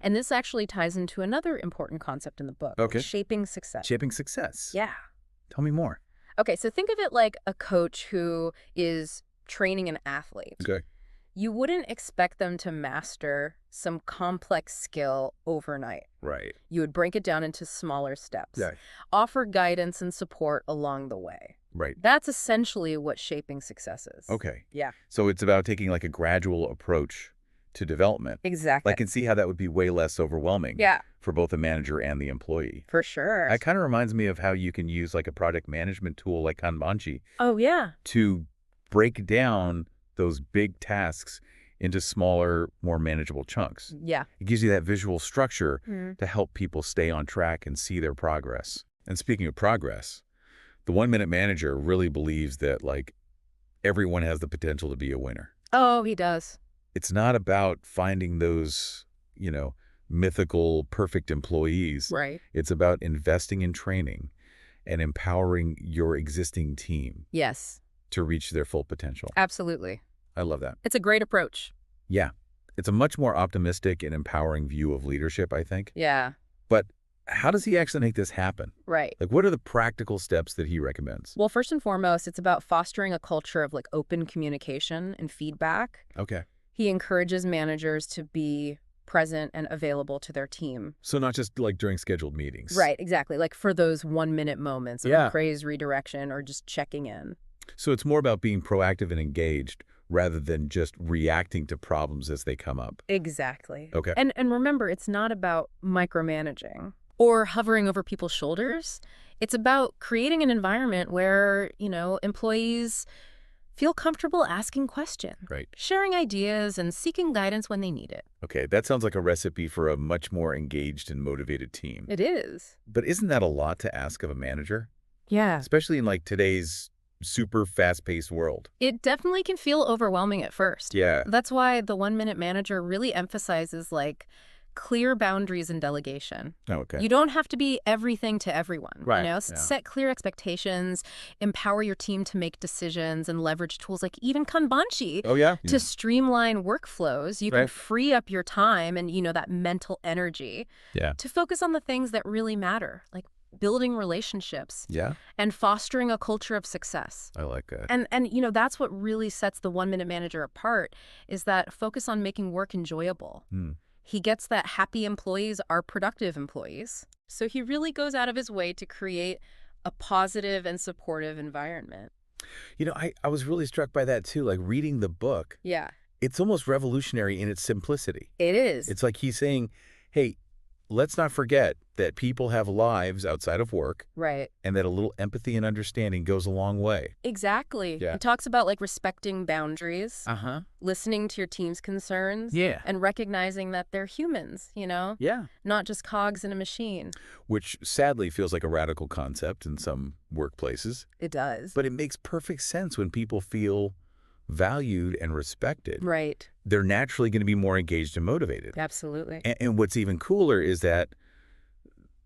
And this actually ties into another important concept in the book, Okay. shaping success. Shaping success. Yeah. Tell me more. Okay, so think of it like a coach who is training an athlete. Okay. You wouldn't expect them to master some complex skill overnight. Right. You would break it down into smaller steps. Yeah. Offer guidance and support along the way. Right. That's essentially what shaping success is. Okay. Yeah. So it's about taking like a gradual approach to development. Exactly. I can see how that would be way less overwhelming Yeah, for both the manager and the employee. for sure. That kind of reminds me of how you can use like a project management tool like Kanbanchi Oh, yeah. to break down those big tasks into smaller, more manageable chunks. Yeah. It gives you that visual structure Mm. to help people stay on track and see their progress. And speaking of progress, the 1 Minute Manager really believes that like everyone has the potential to be a winner. Oh, he does. It's not about finding those, mythical perfect employees. Right. It's about investing in training and empowering your existing team Yes, to reach their full potential. absolutely. I love that. It's a great approach. Yeah. It's a much more optimistic and empowering view of leadership, I think. Yeah, But how does he actually make this happen? right. Like, what are the practical steps that he recommends? Well, first and foremost, it's about fostering a culture of like open communication and feedback. Okay. He encourages managers to be present and available to their team. So not just like during scheduled meetings. Right, exactly. Like for those 1-minute moments of Yeah. praise, redirection, or just checking in. So it's more about being proactive and engaged rather than just reacting to problems as they come up. Exactly. Okay. And remember, it's not about micromanaging or hovering over people's shoulders. It's about creating an environment where, employees feel comfortable asking questions, Right. sharing ideas, and seeking guidance when they need it. Okay, that sounds like a recipe for a much more engaged and motivated team. It is. But isn't that a lot to ask of a manager? Yeah. Especially in like today's super fast-paced world. It definitely can feel overwhelming at first. Yeah. That's why the 1-minute manager really emphasizes like clear boundaries and delegation. Oh, okay. You don't have to be everything to everyone. Right, You know, yeah. set clear expectations, empower your team to make decisions, and leverage tools like even Kanbanchi Oh, yeah? to streamline workflows. You can Right. free up your time and, that mental energy Yeah. to focus on the things that really matter, like building relationships Yeah? and fostering a culture of success. I like that. And that's what really sets the 1-minute manager apart, is that focus on making work enjoyable. Hmm. He gets that happy employees are productive employees. So he really goes out of his way to create a positive and supportive environment. I was really struck by that too. Like reading the book, Yeah, it's almost revolutionary in its simplicity. it is. It's like he's saying, hey, let's not forget that people have lives outside of work Right. and that a little empathy and understanding goes a long way. Exactly. Yeah. It talks about like respecting boundaries, Uh-huh. listening to your team's concerns, Yeah. and recognizing that they're humans, Yeah. not just cogs in a machine. Which sadly feels like a radical concept in some workplaces, It does. but it makes perfect sense when people feel valued and respected. Right. They're naturally going to be more engaged and motivated. Absolutely. And what's even cooler is that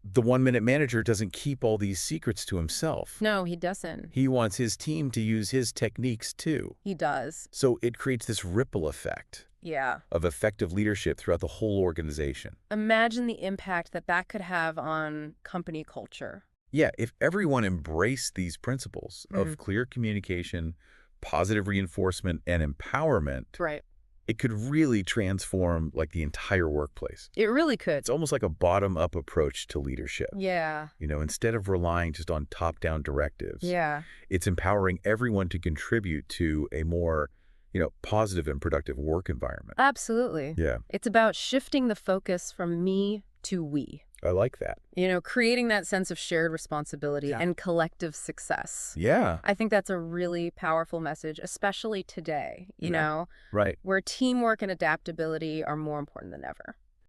the 1 Minute Manager doesn't keep all these secrets to himself. No, he doesn't. He wants his team to use his techniques too. He does. So it creates this ripple effect Yeah. of effective leadership throughout the whole organization. Imagine the impact that could have on company culture. Yeah, if everyone embraced these principles of clear communication, positive reinforcement, and empowerment, Right. it could really transform like the entire workplace. It really could. It's almost like a bottom-up approach to leadership. Yeah. Instead of relying just on top-down directives, Yeah. it's empowering everyone to contribute to a more, positive and productive work environment. Absolutely. Yeah, It's about shifting the focus from me to we. I like that. Creating that sense of shared responsibility Yeah. and collective success. Yeah, I think that's a really powerful message, especially today, right. where teamwork and adaptability are more important than ever.